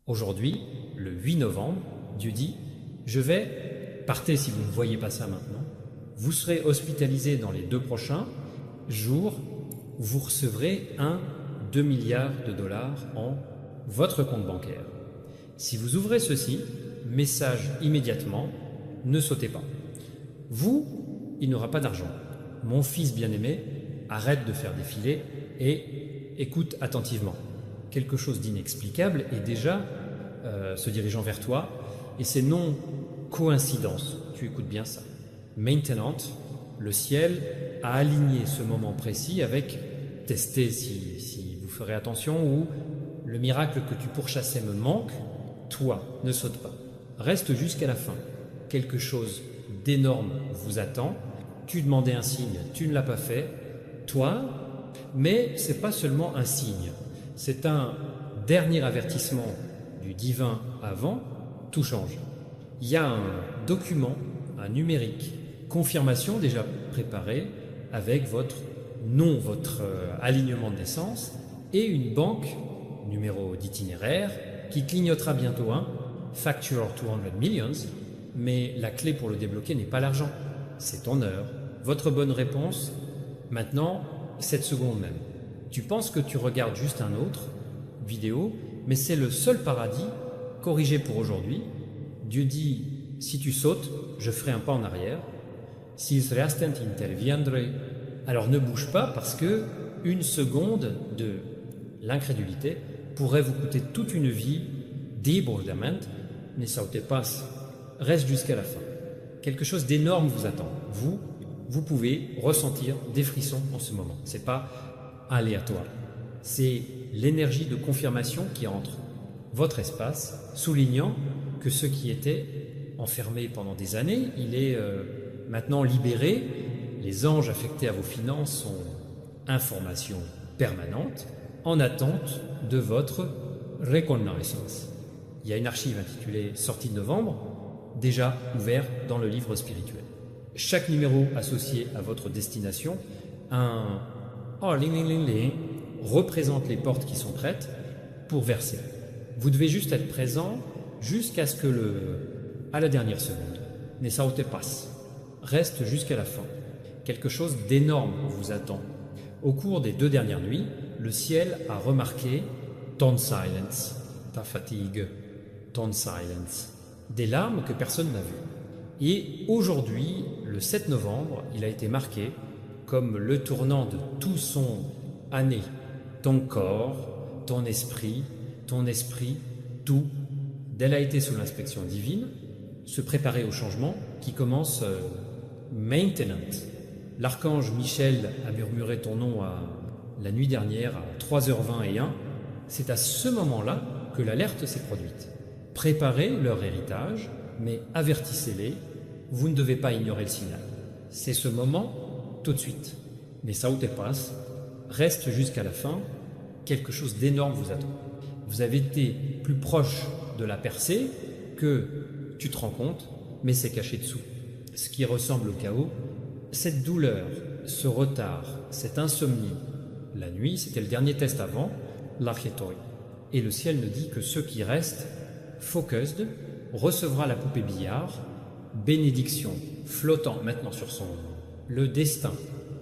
Aujourd'hui, le 8 novembre, Dieu dit, je vais, partez si vous ne voyez pas ça maintenant, vous serez hospitalisés dans les 2 prochains jours, vous recevrez 2 milliards de dollars en votre compte bancaire. Si vous ouvrez ceci, message immédiatement, ne sautez pas. Vous, il n'aura pas d'argent. Mon fils bien-aimé, arrête de faire défiler et écoute attentivement. Quelque chose d'inexplicable est déjà se dirigeant vers toi et c'est non coïncidence. Tu écoutes bien ça. Maintenant, le ciel a aligné ce moment précis avec tester si vous ferez attention ou le miracle que tu pourchassais me manque. Toi, ne saute pas. Reste jusqu'à la fin. Quelque chose d'énorme vous attend. Tu demandais un signe, tu ne l'as pas fait. Toi, mais c'est pas seulement un signe. C'est un dernier avertissement du divin avant, tout change. Il y a un document, un numérique, confirmation déjà préparée avec votre nom, votre alignement de naissance et une banque, numéro d'itinéraire, qui clignotera bientôt facture 200 millions, mais la clé pour le débloquer n'est pas l'argent, c'est ton heure. Votre bonne réponse, maintenant, cette seconde même. Tu penses que tu regardes juste un autre vidéo, mais c'est le seul paradis corrigé pour aujourd'hui. Dieu dit, si tu sautes, je ferai un pas en arrière. Si restant interviendré, alors ne bouge pas parce que une seconde de l'incrédulité pourrait vous coûter toute une vie débordement. Ne sautez pas, reste jusqu'à la fin. Quelque chose d'énorme vous attend. Vous pouvez ressentir des frissons en ce moment. C'est pas aléatoire. C'est l'énergie de confirmation qui entre votre espace, soulignant que ce qui était enfermé pendant des années, il est maintenant libéré. Les anges affectés à vos finances sont information permanente en attente de votre reconnaissance. Il y a une archive intitulée Sortie de novembre, déjà ouverte dans le livre spirituel. Chaque numéro associé à votre destination, un représente les portes qui sont prêtes pour verser. Vous devez juste être présent jusqu'à ce que à la dernière seconde. Ne sautez pas. Reste jusqu'à la fin. Quelque chose d'énorme vous attend. Au cours des 2 dernières nuits, le ciel a remarqué ton silence, ta fatigue, ton silence, des larmes que personne n'a vues. Et aujourd'hui, le 7 novembre, il a été marqué comme le tournant de tout son année. Ton corps, ton esprit, tout, d'elle a été sous l'inspection divine, se préparer au changement qui commence maintenant. L'archange Michel a murmuré ton nom la nuit dernière à 3h20. C'est à ce moment-là que l'alerte s'est produite. Préparez leur héritage, mais avertissez-les, vous ne devez pas ignorer le signal. C'est ce moment, tout de suite. Mais sautez pas, reste jusqu'à la fin, quelque chose d'énorme vous attend. Vous avez été plus proche de la percée que tu te rends compte, mais c'est caché dessous. Ce qui ressemble au chaos, cette douleur, ce retard, cette insomnie, la nuit, c'était le dernier test avant, l'archétoi. Et le ciel nous dit que ceux qui restent, focused, recevra la poupée billard, bénédiction, flottant maintenant sur le destin.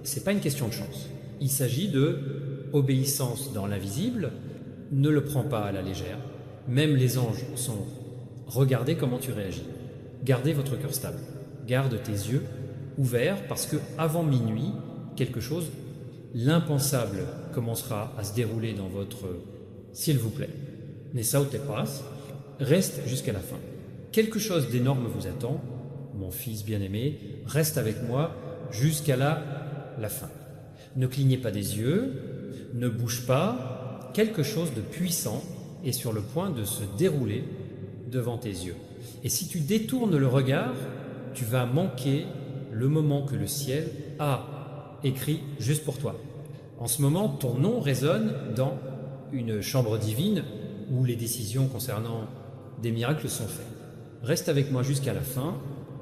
C'est pas une question de chance. Il s'agit de obéissance dans l'invisible. Ne le prends pas à la légère. Même les anges sont. Regardez comment tu réagis. Gardez votre cœur stable. Garde tes yeux ouverts parce que avant minuit, quelque chose, l'impensable commencera à se dérouler dans votre. S'il vous plaît, ne sautez pas. Reste jusqu'à la fin. Quelque chose d'énorme vous attend, mon fils bien-aimé, reste avec moi jusqu'à la fin. Ne clignez pas des yeux, ne bouge pas, quelque chose de puissant est sur le point de se dérouler devant tes yeux. Et si tu détournes le regard, tu vas manquer le moment que le ciel a écrit juste pour toi. En ce moment, ton nom résonne dans une chambre divine où les décisions concernant des miracles sont faites. Reste avec moi jusqu'à la fin.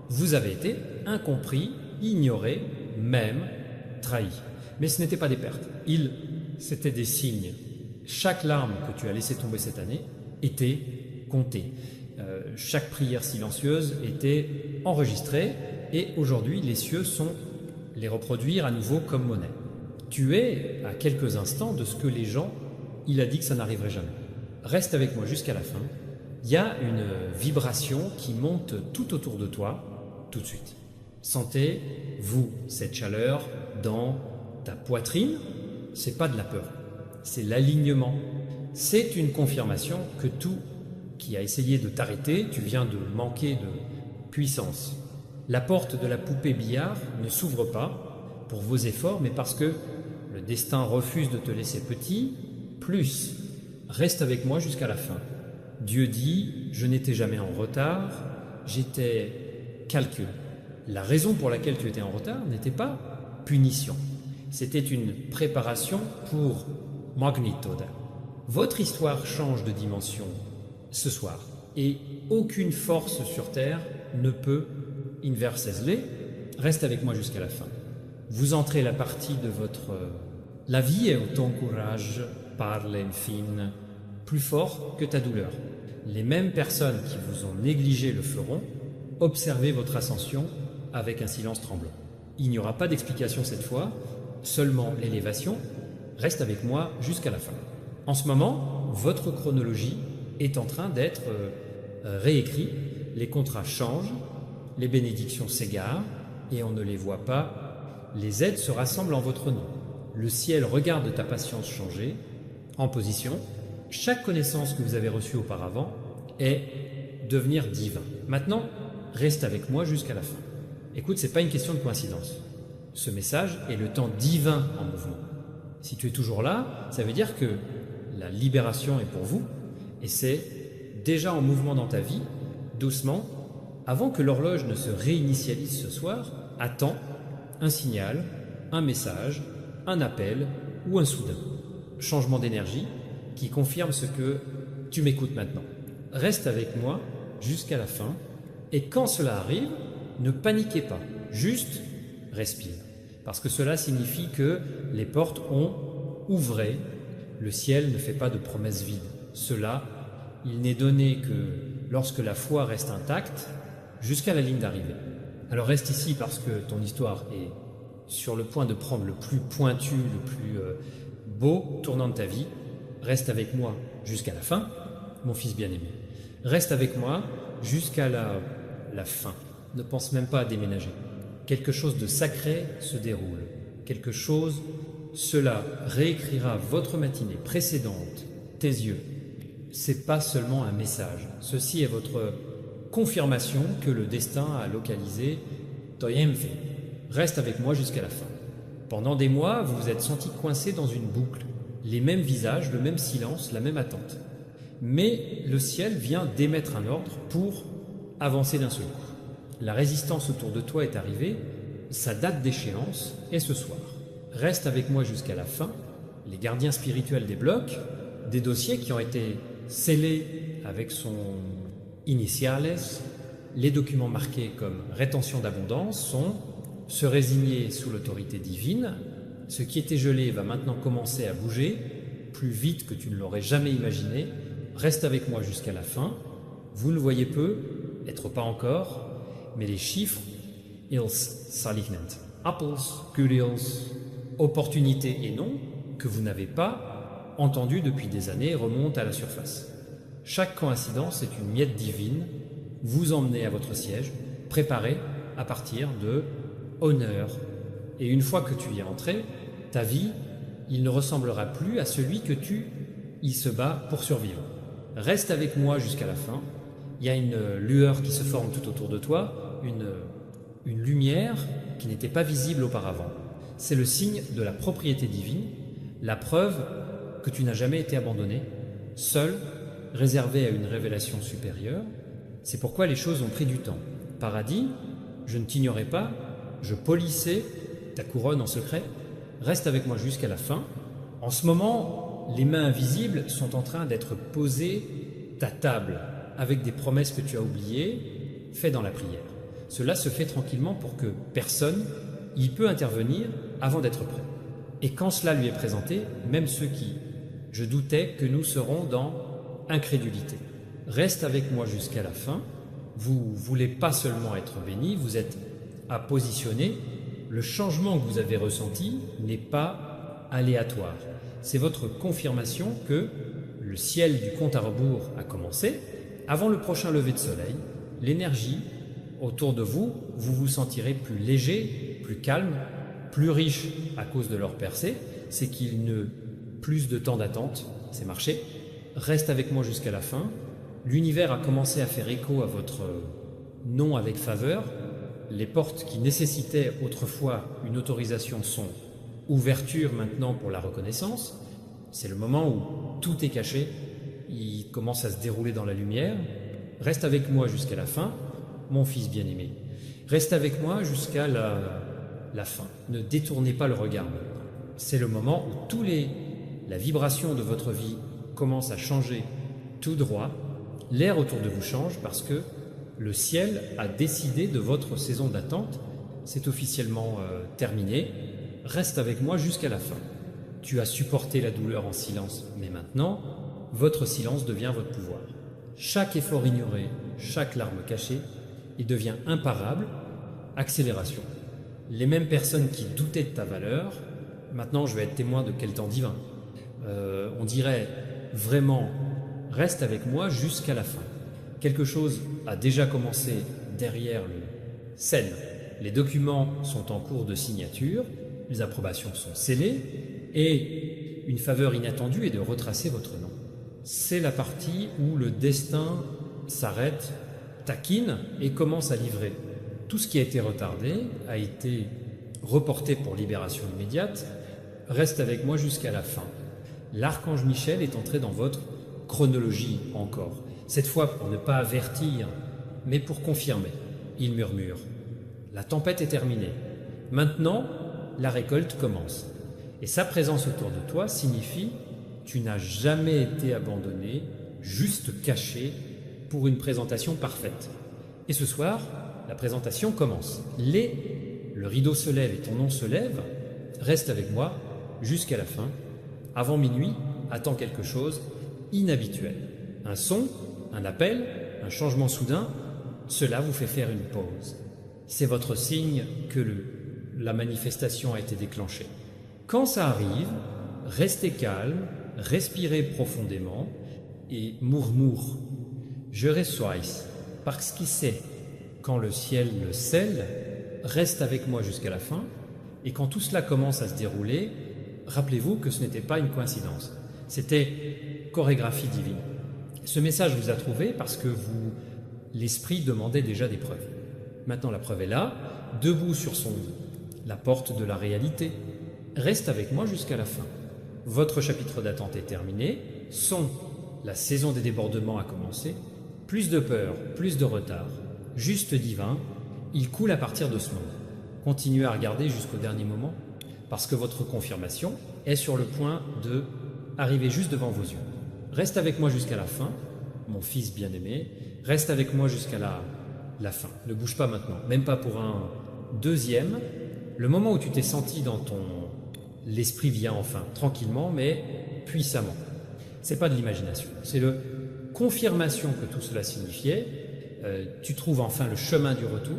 Vous avez été incompris, ignoré, même trahi. Mais ce n'était pas des pertes. C'étaient des signes. Chaque larme que tu as laissé tomber cette année était comptée. Chaque prière silencieuse était enregistrée et aujourd'hui les cieux sont les reproduire à nouveau comme monnaie. Tu es à quelques instants de ce que les gens, il a dit que ça n'arriverait jamais. Reste avec moi jusqu'à la fin. Il y a une vibration qui monte tout autour de toi, tout de suite. Sentez, vous, cette chaleur dans ta poitrine. C'est pas de la peur, c'est l'alignement. C'est une confirmation que tout qui a essayé de t'arrêter, tu viens de manquer de puissance. La porte de la poupée billard ne s'ouvre pas pour vos efforts, mais parce que le destin refuse de te laisser petit. Plus, reste avec moi jusqu'à la fin. Dieu dit, je n'étais jamais en retard, j'étais calcul. La raison pour laquelle tu étais en retard n'était pas punition. C'était une préparation pour magnitude. Votre histoire change de dimension ce soir et aucune force sur terre ne peut inverser-les. Reste avec moi jusqu'à la fin. Vous entrez la partie de votre... La vie est ton courage, parle infine, plus fort que ta douleur. Les mêmes personnes qui vous ont négligé le feront. Observez votre ascension avec un silence tremblant. Il n'y aura pas d'explication cette fois, seulement l'élévation. Reste avec moi jusqu'à la fin. En ce moment, votre chronologie est en train d'être réécrite. Les contrats changent, les bénédictions s'égarent et on ne les voit pas. Les aides se rassemblent en votre nom. Le ciel regarde ta patience changer en position. Chaque connaissance que vous avez reçue auparavant est devenir divin. Maintenant, reste avec moi jusqu'à la fin. Écoute, ce n'est pas une question de coïncidence. Ce message est le temps divin en mouvement. Si tu es toujours là, ça veut dire que la libération est pour vous et c'est déjà en mouvement dans ta vie, doucement, avant que l'horloge ne se réinitialise ce soir, attends un signal, un message, un appel ou un soudain changement d'énergie qui confirme ce que tu m'écoutes maintenant. Reste avec moi jusqu'à la fin et quand cela arrive, ne paniquez pas, juste respire. Parce que cela signifie que les portes ont ouvré, le ciel ne fait pas de promesses vides. Cela, il n'est donné que lorsque la foi reste intacte jusqu'à la ligne d'arrivée. Alors reste ici parce que ton histoire est sur le point de prendre le plus pointu, le plus beau tournant de ta vie. Reste avec moi jusqu'à la fin, mon fils bien-aimé. Reste avec moi jusqu'à la fin. Ne pense même pas à déménager. Quelque chose de sacré se déroule. Quelque chose, cela réécrira votre matinée précédente, tes yeux. C'est pas seulement un message. Ceci est votre confirmation que le destin a localisé Toyemfe. Reste avec moi jusqu'à la fin. Pendant des mois, vous vous êtes senti coincé dans une boucle. Les mêmes visages, le même silence, la même attente. Mais le ciel vient d'émettre un ordre pour avancer d'un seul coup. La résistance autour de toi est arrivée, sa date d'échéance est ce soir. Reste avec moi jusqu'à la fin. Les gardiens spirituels débloquent des dossiers qui ont été scellés avec son initiales. Les documents marqués comme rétention d'abondance sont se résigner sous l'autorité divine. Ce qui était gelé va maintenant commencer à bouger plus vite que tu ne l'aurais jamais imaginé. Reste avec moi jusqu'à la fin. Vous le voyez peu, être pas encore, mais les chiffres, ils s'alignent. Apples, curios, opportunités et noms que vous n'avez pas entendus depuis des années remontent à la surface. Chaque coïncidence est une miette divine. Vous emmenez à votre siège, préparé à partir de honneur. Et une fois que tu y es entré, ta vie, il ne ressemblera plus à celui que tu y se bats pour survivre. Reste avec moi jusqu'à la fin. Il y a une lueur qui se forme tout autour de toi, une lumière qui n'était pas visible auparavant. C'est le signe de la propriété divine, la preuve que tu n'as jamais été abandonné, seul, réservé à une révélation supérieure. C'est pourquoi les choses ont pris du temps. Paradis, je ne t'ignorais pas, je polissais ta couronne en secret. Reste avec moi jusqu'à la fin. En ce moment, les mains invisibles sont en train d'être posées, ta table, avec des promesses que tu as oubliées, faites dans la prière. Cela se fait tranquillement pour que personne y peut intervenir avant d'être prêt. Et quand cela lui est présenté, même ceux qui, je doutais que nous serons dans incrédulité. reste avec moi jusqu'à la fin. Vous voulez pas seulement être béni, vous êtes à positionner. Le changement que vous avez ressenti n'est pas aléatoire. C'est votre confirmation que le ciel du compte à rebours a commencé. Avant le prochain lever de soleil, l'énergie autour de vous, vous vous sentirez plus léger, plus calme, plus riche à cause de leur percée. C'est qu'il ne plus de temps d'attente, c'est marché. Reste avec moi jusqu'à la fin. L'univers a commencé à faire écho à votre nom avec faveur. Les portes qui nécessitaient autrefois une autorisation sont ouverture maintenant pour la reconnaissance. C'est le moment où tout est caché, il commence à se dérouler dans la lumière. Reste avec moi jusqu'à la fin, mon fils bien-aimé. Reste avec moi jusqu'à la fin. Ne détournez pas le regard maintenant. C'est le moment où la vibration de votre vie commence à changer tout droit. L'air autour de vous change parce que le ciel a décidé de votre saison d'attente. C'est officiellement terminé. Reste avec moi jusqu'à la fin. Tu as supporté la douleur en silence, mais maintenant, votre silence devient votre pouvoir. Chaque effort ignoré, chaque larme cachée, il devient imparable. Accélération. Les mêmes personnes qui doutaient de ta valeur, maintenant je vais être témoin de quel temps divin. On dirait vraiment, reste avec moi jusqu'à la fin. Quelque chose a déjà commencé derrière le scène. Les documents sont en cours de signature, les approbations sont scellées et une faveur inattendue est de retracer votre nom. C'est la partie où le destin s'arrête, taquine et commence à livrer. Tout ce qui a été retardé a été reporté pour libération immédiate. Reste avec moi jusqu'à la fin. L'archange Michel est entré dans votre chronologie encore. Cette fois pour ne pas avertir, mais pour confirmer. Il murmure. La tempête est terminée. Maintenant, la récolte commence. Et sa présence autour de toi signifie tu n'as jamais été abandonné, juste caché pour une présentation parfaite. Et ce soir, la présentation commence. Le rideau se lève et ton nom se lève. Reste avec moi jusqu'à la fin. Avant minuit, attends quelque chose inhabituel. Un son, un appel, un changement soudain, cela vous fait faire une pause. C'est votre signe que la manifestation a été déclenchée. Quand ça arrive, restez calme, respirez profondément et murmure. Je reçois, parce qu'il sait, quand le ciel le scelle, reste avec moi jusqu'à la fin, et quand tout cela commence à se dérouler, rappelez-vous que ce n'était pas une coïncidence, c'était chorégraphie divine. Ce message vous a trouvé parce que l'esprit demandait déjà des preuves. Maintenant la preuve est là, debout sur la porte de la réalité. Reste avec moi jusqu'à la fin. Votre chapitre d'attente est terminé, la saison des débordements a commencé, plus de peur, plus de retard, juste divin, il coule à partir de ce moment. Continuez à regarder jusqu'au dernier moment, parce que votre confirmation est sur le point de arriver juste devant vos yeux. Reste avec moi jusqu'à la fin, mon fils bien-aimé, reste avec moi jusqu'à la fin. Ne bouge pas maintenant, même pas pour un deuxième. Le moment où tu t'es senti l'esprit vient enfin, tranquillement, mais puissamment. C'est pas de l'imagination, c'est la confirmation que tout cela signifiait. Tu trouves enfin le chemin du retour.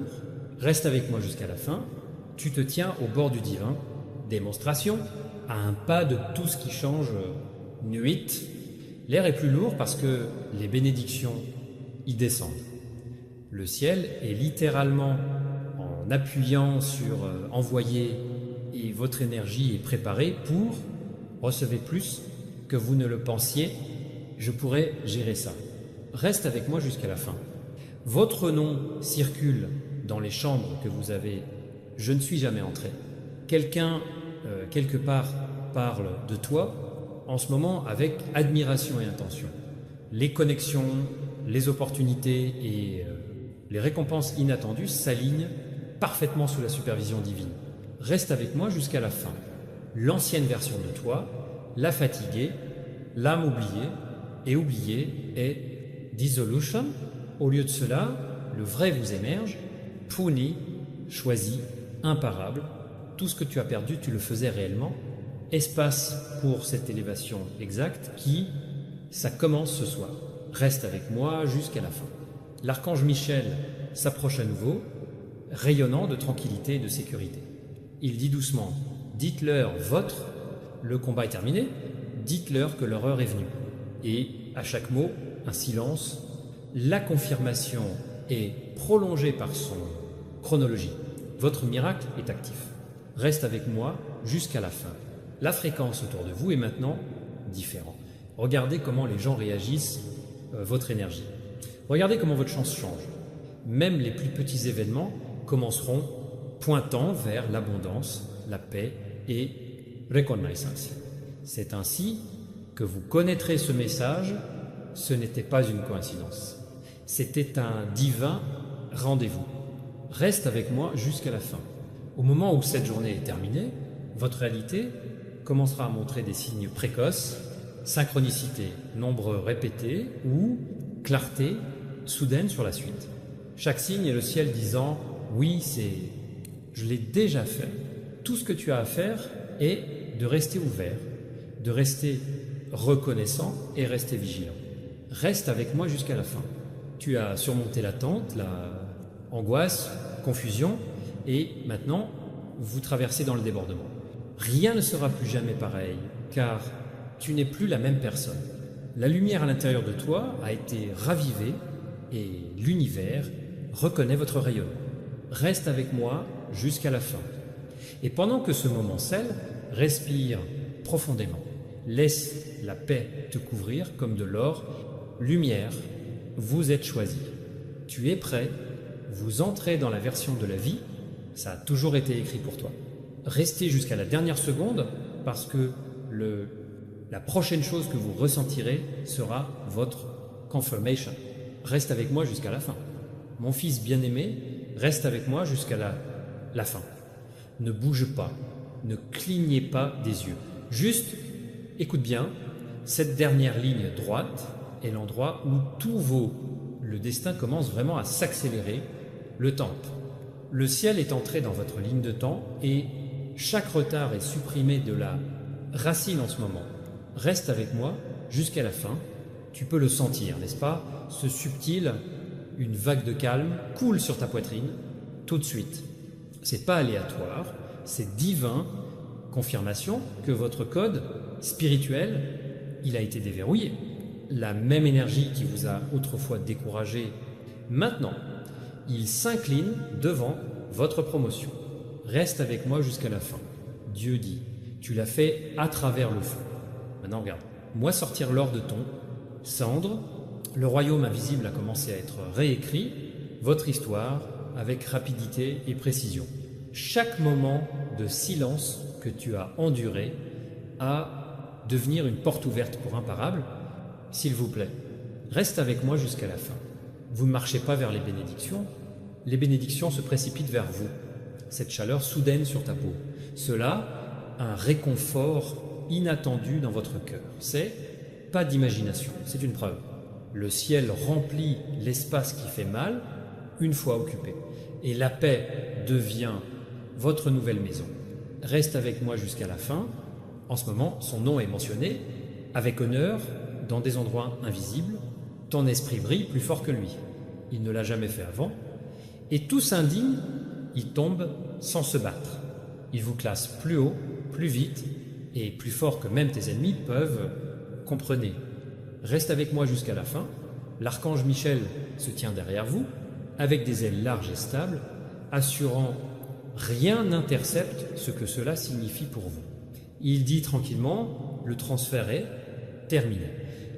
Reste avec moi jusqu'à la fin. Tu te tiens au bord du divin. Démonstration, à un pas de tout ce qui change nuit. L'air est plus lourd parce que les bénédictions y descendent. Le ciel est littéralement en appuyant sur envoyer et votre énergie est préparée pour recevoir plus que vous ne le pensiez. Je pourrais gérer ça. Reste avec moi jusqu'à la fin. Votre nom circule dans les chambres que vous avez. Je ne suis jamais entré. Quelqu'un, quelque part, parle de toi en ce moment avec admiration et intention. Les connexions, les opportunités et les récompenses inattendues s'alignent parfaitement sous la supervision divine. Reste avec moi jusqu'à la fin. L'ancienne version de toi, la fatiguée, l'âme oubliée, et oubliée est dissolution. Au lieu de cela, le vrai vous émerge, puni, choisi, imparable. Tout ce que tu as perdu, tu le faisais réellement. Espace pour cette élévation exacte ça commence ce soir. reste avec moi jusqu'à la fin. L'archange Michel s'approche à nouveau, rayonnant de tranquillité et de sécurité. Il dit doucement, dites-leur votre, le combat est terminé, dites-leur que leur heure est venue. Et à chaque mot, un silence, la confirmation est prolongée par son chronologie. Votre miracle est actif. Reste avec moi jusqu'à la fin. La fréquence autour de vous est maintenant différente. Regardez comment les gens réagissent votre énergie. Regardez comment votre chance change. Même les plus petits événements commenceront pointant vers l'abondance, la paix et reconnaissance. C'est ainsi que vous connaîtrez ce message. Ce n'était pas une coïncidence. C'était un divin rendez-vous. Reste avec moi jusqu'à la fin. Au moment où cette journée est terminée, votre réalité commencera à montrer des signes précoces, synchronicité, nombre répété ou clarté soudaine sur la suite. Chaque signe est le ciel disant « Oui, je l'ai déjà fait ». Tout ce que tu as à faire est de rester ouvert, de rester reconnaissant et rester vigilant. Reste avec moi jusqu'à la fin. Tu as surmonté l'attente, la angoisse, confusion, et maintenant, vous traversez dans le débordement. Rien ne sera plus jamais pareil, car tu n'es plus la même personne. La lumière à l'intérieur de toi a été ravivée et l'univers reconnaît votre rayonnement. Reste avec moi jusqu'à la fin. Et pendant que ce moment scelle, respire profondément. Laisse la paix te couvrir comme de l'or. Lumière, vous êtes choisi. Tu es prêt, vous entrez dans la version de la vie, ça a toujours été écrit pour toi. Restez jusqu'à la dernière seconde parce que la prochaine chose que vous ressentirez sera votre confirmation. Reste avec moi jusqu'à la fin. Mon fils bien-aimé, reste avec moi jusqu'à la fin. Ne bouge pas, ne clignez pas des yeux. Juste, écoute bien, cette dernière ligne droite est l'endroit où le destin commence vraiment à s'accélérer, le temps. Le ciel est entré dans votre ligne de temps et chaque retard est supprimé de la racine en ce moment. Reste avec moi jusqu'à la fin. Tu peux le sentir, n'est-ce pas? Ce subtil, une vague de calme coule sur ta poitrine tout de suite. C'est pas aléatoire, c'est divin. Confirmation que votre code spirituel, il a été déverrouillé. La même énergie qui vous a autrefois découragé, maintenant, il s'incline devant votre promotion. Reste avec moi jusqu'à la fin. Dieu dit, tu l'as fait à travers le feu. Maintenant, regarde, moi sortir l'or de ton cendre, le royaume invisible a commencé à être réécrit, votre histoire avec rapidité et précision. Chaque moment de silence que tu as enduré à devenir une porte ouverte pour imparable. S'il vous plaît, reste avec moi jusqu'à la fin. Vous ne marchez pas vers les bénédictions se précipitent vers vous. Cette chaleur soudaine sur ta peau. Cela, un réconfort inattendu dans votre cœur. C'est pas d'imagination, c'est une preuve. Le ciel remplit l'espace qui fait mal une fois occupé. Et la paix devient votre nouvelle maison. Reste avec moi jusqu'à la fin. En ce moment, son nom est mentionné avec honneur dans des endroits invisibles. Ton esprit brille plus fort que lui. Il ne l'a jamais fait avant. Et tout s'indigne, il tombe sans se battre. Il vous classe plus haut, plus vite et plus fort que même tes ennemis peuvent. Comprenez. Reste avec moi jusqu'à la fin. L'archange Michel se tient derrière vous, avec des ailes larges et stables, assurant rien n'intercepte ce que cela signifie pour vous. Il dit tranquillement, le transfert est terminé,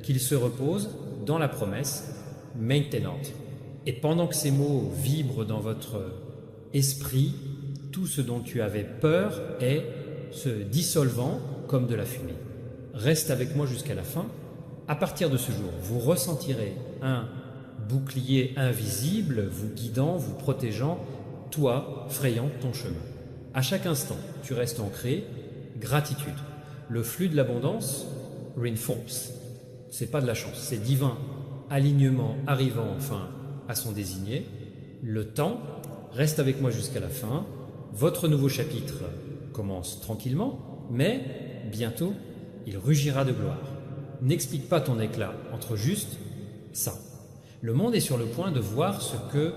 qu'il se repose dans la promesse maintenante. Et pendant que ces mots vibrent dans votre esprit, tout ce dont tu avais peur est se dissolvant comme de la fumée. Reste avec moi jusqu'à la fin. À partir de ce jour, vous ressentirez un bouclier invisible vous guidant, vous protégeant, toi frayant ton chemin. À chaque instant, tu restes ancré, gratitude. Le flux de l'abondance reinforce. C'est pas de la chance, c'est divin. Alignement arrivant enfin à son désigné. Le temps reste avec moi jusqu'à la fin. Votre nouveau chapitre commence tranquillement, mais bientôt, il rugira de gloire. N'explique pas ton éclat entre juste ça. Le monde est sur le point de voir ce que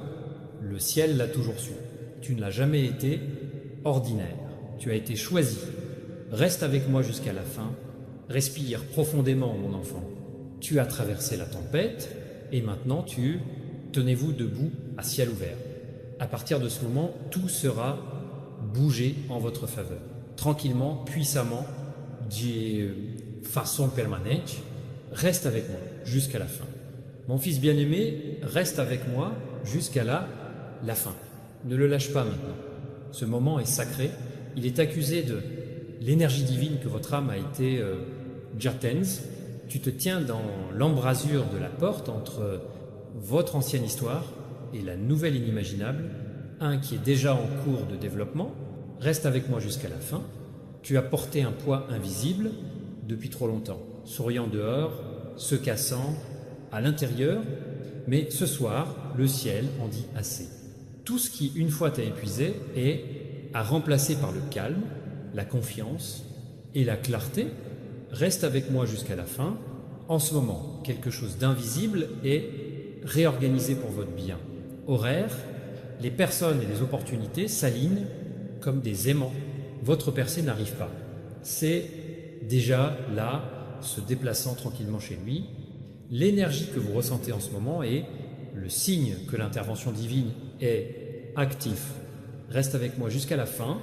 le ciel l'a toujours su. Tu ne l'as jamais été ordinaire. Tu as été choisi. Reste avec moi jusqu'à la fin. Respire profondément, mon enfant. Tu as traversé la tempête et maintenant tenez-vous debout à ciel ouvert. À partir de ce moment, tout sera bougé en votre faveur. Tranquillement, puissamment, de façon permanente. Reste avec moi jusqu'à la fin. Mon fils bien-aimé, reste avec moi jusqu'à la fin. Ne le lâche pas maintenant. Ce moment est sacré. Il est accusé de l'énergie divine que votre âme a été Jatens. Tu te tiens dans l'embrasure de la porte entre votre ancienne histoire et la nouvelle inimaginable, un qui est déjà en cours de développement. Reste avec moi jusqu'à la fin. Tu as porté un poids invisible depuis trop longtemps, souriant dehors, se cassant à l'intérieur, mais ce soir, le ciel en dit assez. Tout ce qui, une fois t'a épuisé, est à remplacer par le calme, la confiance et la clarté. Reste avec moi jusqu'à la fin. En ce moment, quelque chose d'invisible est réorganisé pour votre bien. Horaire, les personnes et les opportunités s'alignent comme des aimants. Votre percée n'arrive pas. C'est déjà là, se déplaçant tranquillement chez lui. L'énergie que vous ressentez en ce moment est le signe que l'intervention divine est active. Reste avec moi jusqu'à la fin.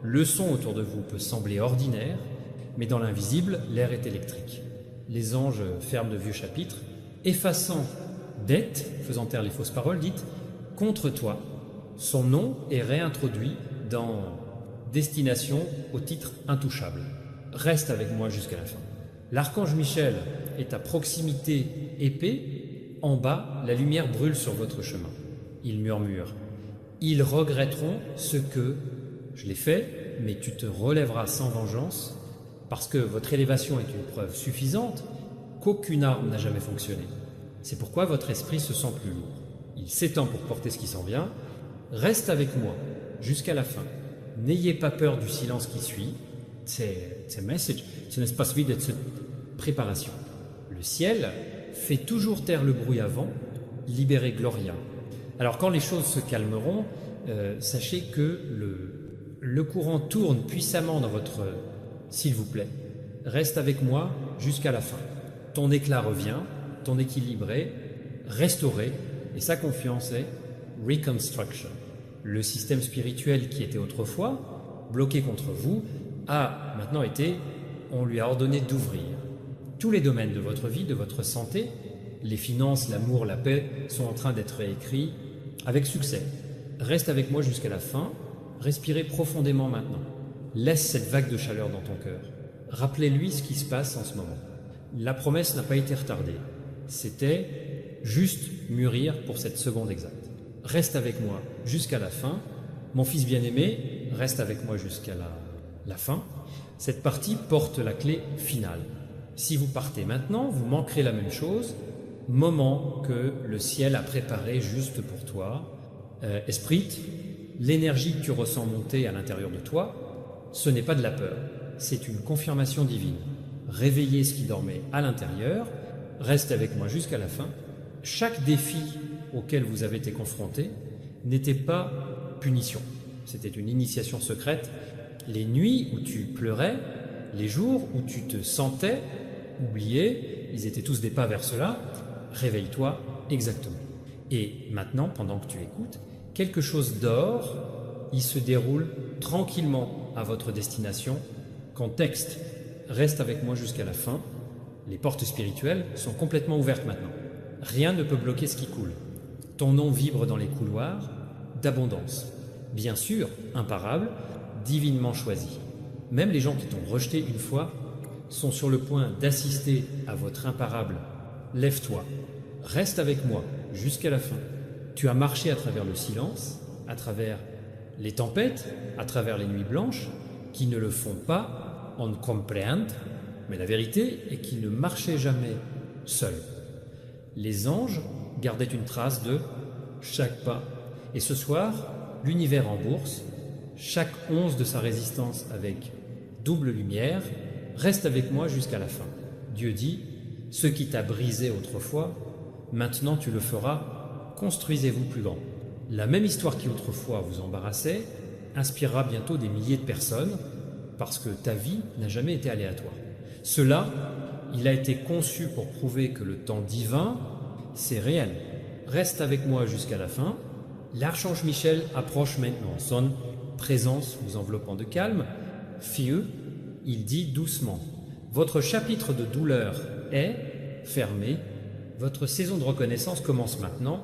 Le son autour de vous peut sembler ordinaire, mais dans l'invisible, l'air est électrique. Les anges ferment de vieux chapitres, effaçant dette, faisant taire les fausses paroles, dites contre toi. Son nom est réintroduit dans destination au titre intouchable. Reste avec moi jusqu'à la fin. L'archange Michel est à proximité épée. En bas, la lumière brûle sur votre chemin. Il murmure. Ils regretteront ce que je l'ai fait, mais tu te relèveras sans vengeance parce que votre élévation est une preuve suffisante qu'aucune arme n'a jamais fonctionné. C'est pourquoi votre esprit se sent plus lourd. Il s'étend pour porter ce qui s'en vient. Reste avec moi jusqu'à la fin. N'ayez pas peur du silence qui suit. C'est un message, c'est un espace vide de préparation. Le ciel fait toujours taire le bruit avant, libérer Gloria. Alors quand les choses se calmeront, sachez que le courant tourne puissamment dans votre... S'il vous plaît, reste avec moi jusqu'à la fin. Ton éclat revient, ton équilibre est restauré, et sa confiance est reconstruction. Le système spirituel qui était autrefois bloqué contre vous a maintenant été, on lui a ordonné d'ouvrir. Tous les domaines de votre vie, de votre santé, les finances, l'amour, la paix, sont en train d'être réécrits avec succès. Reste avec moi jusqu'à la fin, respirez profondément maintenant. Laisse cette vague de chaleur dans ton cœur. Rappelez-lui ce qui se passe en ce moment. La promesse n'a pas été retardée. C'était juste mûrir pour cette seconde exacte. Reste avec moi jusqu'à la fin. Mon fils bien-aimé, reste avec moi jusqu'à la fin. Cette partie porte la clé finale. Si vous partez maintenant, vous manquerez la même chose, moment que le ciel a préparé juste pour toi. Esprit, l'énergie que tu ressens monter à l'intérieur de toi, ce n'est pas de la peur, c'est une confirmation divine. Réveillez ce qui dormait à l'intérieur, reste avec moi jusqu'à la fin. Chaque défi auquel vous avez été confronté n'était pas punition, c'était une initiation secrète. Les nuits où tu pleurais, les jours où tu te sentais oublié, ils étaient tous des pas vers cela. Réveille-toi exactement. Et maintenant, pendant que tu écoutes, quelque chose dort, il se déroule tranquillement à votre destination. Contexte, reste avec moi jusqu'à la fin. Les portes spirituelles sont complètement ouvertes maintenant. Rien ne peut bloquer ce qui coule. Ton nom vibre dans les couloirs d'abondance. Bien sûr, imparable, divinement choisi. Même les gens qui t'ont rejeté une fois sont sur le point d'assister à votre imparable. Lève-toi, reste avec moi jusqu'à la fin. Tu as marché à travers le silence, à travers les tempêtes, à travers les nuits blanches, qui ne le font pas en comprehend, mais la vérité est qu'ils ne marchaient jamais seuls. Les anges gardaient une trace de chaque pas. Et ce soir, l'univers en bourse, chaque once de sa résistance avec double lumière, reste avec moi jusqu'à la fin. Dieu dit, ce qui t'a brisé autrefois Maintenant tu le feras, construisez-vous plus grand. La même histoire qui autrefois vous embarrassait inspirera bientôt des milliers de personnes parce que ta vie n'a jamais été aléatoire. Cela, il a été conçu pour prouver que le temps divin, c'est réel. Reste avec moi jusqu'à la fin. L'archange Michel approche maintenant. Son présence vous enveloppant de calme. Fieux, il dit doucement. Votre chapitre de douleur est fermé. Votre saison de reconnaissance commence maintenant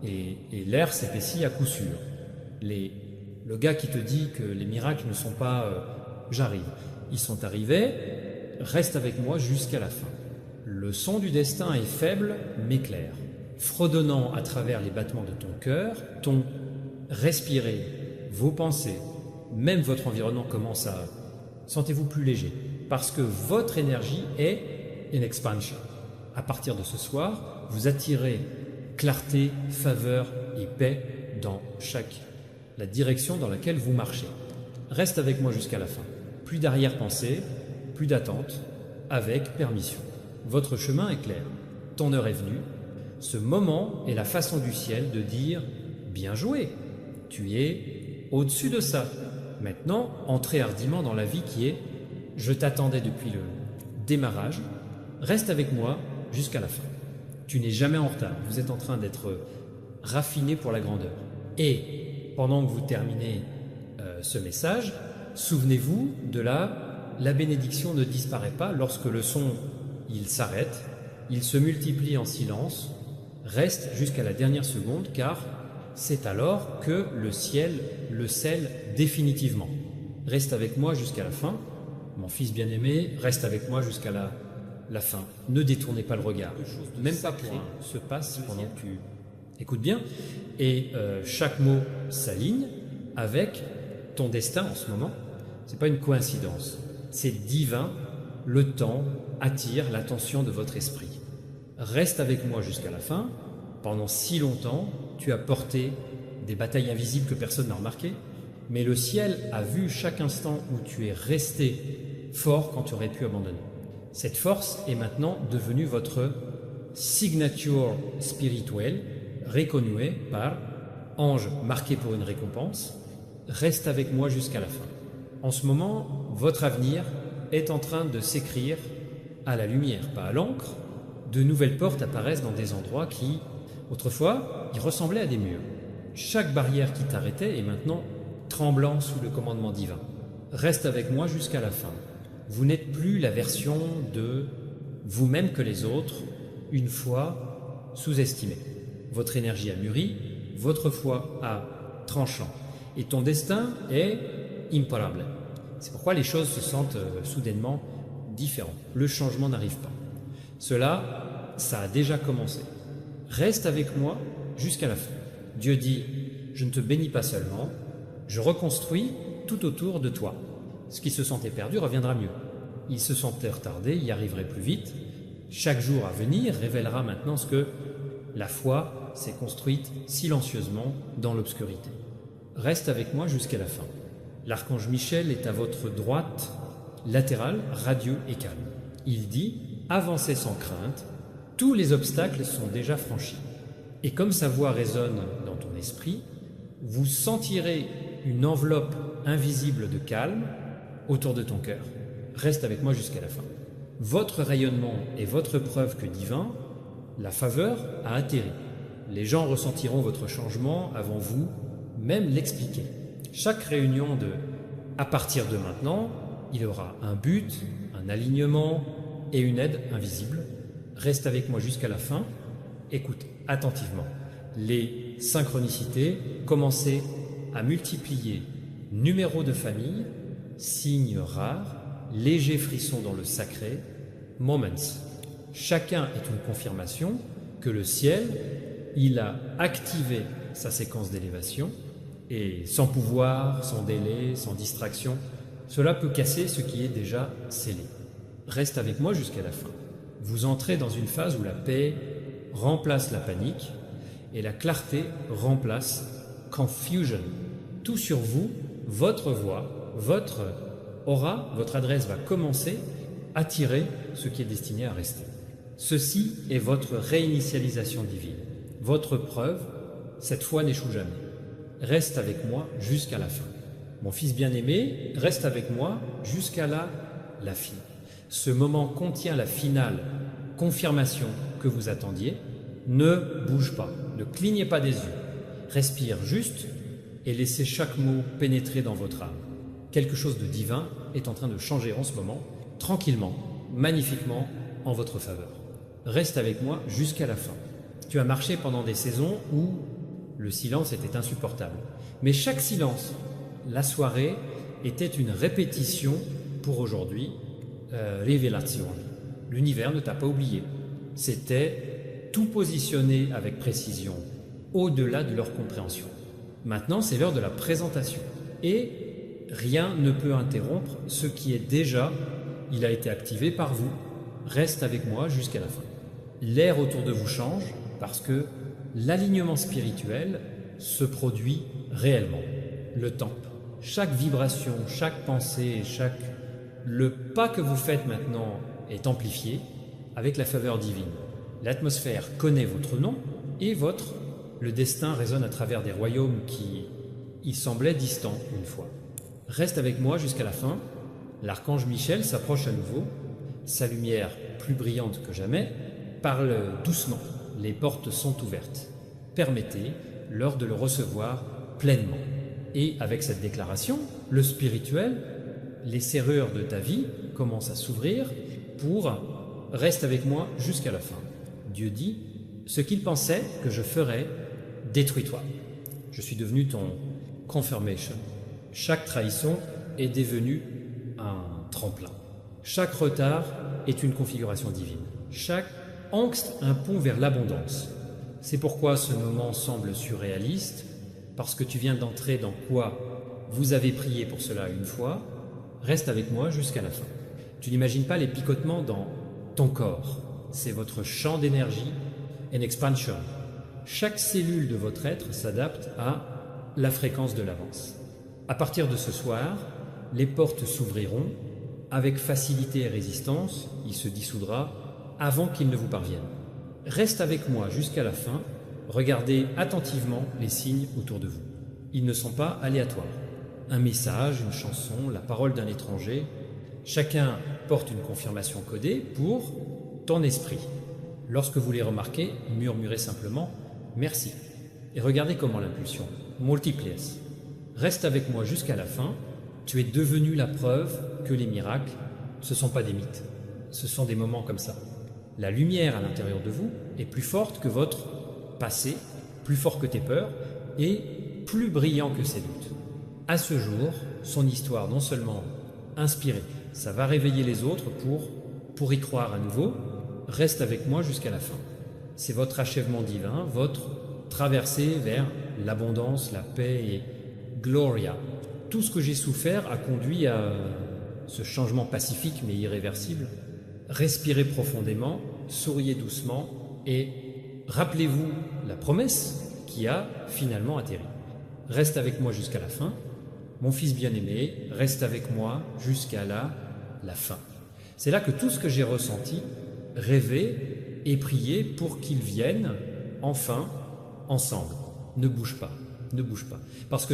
et l'air s'épaissit à coup sûr. Le gars qui te dit que les miracles ne sont pas j'arrive, ils sont arrivés, reste avec moi jusqu'à la fin. Le son du destin est faible mais clair, fredonnant à travers les battements de ton cœur, ton respirer, vos pensées, même votre environnement commence à... Sentez-vous plus léger, parce que votre énergie est une expansion. À partir de ce soir, vous attirez clarté, faveur et paix dans la direction dans laquelle vous marchez. Reste avec moi jusqu'à la fin. Plus d'arrière-pensée, plus d'attente, avec permission. Votre chemin est clair. Ton heure est venue. Ce moment est la façon du ciel de dire « Bien joué, tu es au-dessus de ça. Maintenant, entrez hardiment dans la vie qui est « Je t'attendais depuis le démarrage. Reste avec moi jusqu'à la fin. Tu n'es jamais en retard. Vous êtes en train d'être raffiné pour la grandeur. Et pendant que vous terminez ce message, souvenez-vous de la bénédiction ne disparaît pas lorsque le son, il s'arrête, il se multiplie en silence, reste jusqu'à la dernière seconde car c'est alors que le ciel le scelle définitivement. Reste avec moi jusqu'à la fin. Mon fils bien-aimé, reste avec moi jusqu'à la fin. Ne détournez pas le regard. Même pas pour un se passe pendant que tu écoutes bien. Et chaque mot s'aligne avec ton destin en ce moment. C'est pas une coïncidence. C'est divin. Le temps attire l'attention de votre esprit. Reste avec moi jusqu'à la fin. Pendant si longtemps, tu as porté des batailles invisibles que personne n'a remarquées. Mais le ciel a vu chaque instant où tu es resté fort quand tu aurais pu abandonner. Cette force est maintenant devenue votre signature spirituelle, reconnue par ange marqué pour une récompense. Reste avec moi jusqu'à la fin. En ce moment, votre avenir est en train de s'écrire à la lumière, pas à l'encre. De nouvelles portes apparaissent dans des endroits qui, autrefois, y ressemblaient à des murs. Chaque barrière qui t'arrêtait est maintenant tremblant sous le commandement divin. Reste avec moi jusqu'à la fin. Vous n'êtes plus la version de vous-même que les autres, une fois sous-estimée. Votre énergie a mûri, votre foi a tranchant. Et ton destin est imparable. C'est pourquoi les choses se sentent soudainement différentes. Le changement n'arrive pas. Cela, ça a déjà commencé. Reste avec moi jusqu'à la fin. Dieu dit, je ne te bénis pas seulement, je reconstruis tout autour de toi. Ce qui se sentait perdu reviendra mieux. Il se sentait retardé, y arriverait plus vite. Chaque jour à venir révélera maintenant ce que la foi s'est construite silencieusement dans l'obscurité. Reste avec moi jusqu'à la fin. L'archange Michel est à votre droite, latérale, radieux et calme. Il dit, avancez sans crainte, tous les obstacles sont déjà franchis. Et comme sa voix résonne dans ton esprit, vous sentirez une enveloppe invisible de calme autour de ton cœur. Reste avec moi jusqu'à la fin. Votre rayonnement est votre preuve que divin, la faveur a atterri. Les gens ressentiront votre changement avant vous, même l'expliquer. Chaque réunion de « à partir de maintenant », il y aura un but, un alignement et une aide invisible. Reste avec moi jusqu'à la fin. Écoute attentivement. Les synchronicités, commencez à multiplier numéros de famille, signes rares, légers frissons dans le sacré, moments. Chacun est une confirmation que le ciel, il a activé sa séquence d'élévation et sans pouvoir, sans délai, sans distraction, cela peut casser ce qui est déjà scellé. Reste avec moi jusqu'à la fin. Vous entrez dans une phase où la paix remplace la panique et la clarté remplace confusion. Tout sur vous, votre voix, votre aura, votre adresse va commencer à attirer ce qui est destiné à rester. Ceci est votre réinitialisation divine. Votre preuve, cette foi n'échoue jamais. Reste avec moi jusqu'à la fin. Mon fils bien-aimé, reste avec moi jusqu'à la fin. Ce moment contient la finale confirmation que vous attendiez. Ne bouge pas, ne clignez pas des yeux. Respire juste et laissez chaque mot pénétrer dans votre âme. Quelque chose de divin est en train de changer en ce moment, tranquillement, magnifiquement, en votre faveur. Reste avec moi jusqu'à la fin. Tu as marché pendant des saisons où le silence était insupportable. Mais chaque silence, la soirée, était une répétition pour aujourd'hui, révélation. L'univers ne t'a pas oublié. C'était tout positionné avec précision, au-delà de leur compréhension. Maintenant, c'est l'heure de la présentation. Et rien ne peut interrompre ce qui est déjà, il a été activé par vous. Reste avec moi jusqu'à la fin. L'air autour de vous change parce que l'alignement spirituel se produit réellement. Le temps, chaque vibration, chaque pensée, le pas que vous faites maintenant est amplifié avec la faveur divine. L'atmosphère connaît votre nom et le destin résonne à travers des royaumes qui y semblaient distants une fois. Reste avec moi jusqu'à la fin. L'archange Michel s'approche à nouveau, sa lumière plus brillante que jamais, parle doucement. Les portes sont ouvertes. Permettez-leur de le recevoir pleinement. Et avec cette déclaration, le spirituel, les serrures de ta vie commencent à s'ouvrir pour « reste avec moi jusqu'à la fin ». Dieu dit « ce qu'il pensait que je ferais, détruis-toi ». Je suis devenu ton confirmation. Chaque trahison est devenue un tremplin. Chaque retard est une configuration divine. Chaque angst un pont vers l'abondance. C'est pourquoi ce moment semble surréaliste, parce que tu viens d'entrer dans quoi vous avez prié pour cela une fois. Reste avec moi jusqu'à la fin. Tu n'imagines pas les picotements dans ton corps. C'est votre champ d'énergie en expansion. Chaque cellule de votre être s'adapte à la fréquence de l'avance. À partir de ce soir, les portes s'ouvriront. Avec facilité et résistance, il se dissoudra avant qu'il ne vous parvienne. Reste avec moi jusqu'à la fin. Regardez attentivement les signes autour de vous. Ils ne sont pas aléatoires. Un message, une chanson, la parole d'un étranger, chacun porte une confirmation codée pour ton esprit. Lorsque vous les remarquez, murmurez simplement « merci » et regardez comment l'impulsion multiplies. Reste avec moi jusqu'à la fin. Tu es devenu la preuve que les miracles, ce ne sont pas des mythes, ce sont des moments comme ça. La lumière à l'intérieur de vous est plus forte que votre passé, plus fort que tes peurs et plus brillant que ces doutes. À ce jour, son histoire non seulement inspirée, ça va réveiller les autres pour y croire à nouveau. Reste avec moi jusqu'à la fin. C'est votre achèvement divin, votre traversée vers l'abondance, la paix et Gloria. Tout ce que j'ai souffert a conduit à ce changement pacifique mais irréversible. Respirez profondément, souriez doucement et rappelez-vous la promesse qui a finalement atterri. Reste avec moi jusqu'à la fin. Mon fils bien-aimé, reste avec moi jusqu'à la fin. C'est là que tout ce que j'ai ressenti, rêvé et prié pour qu'ils viennent enfin ensemble. Ne bouge pas, ne bouge pas. Parce que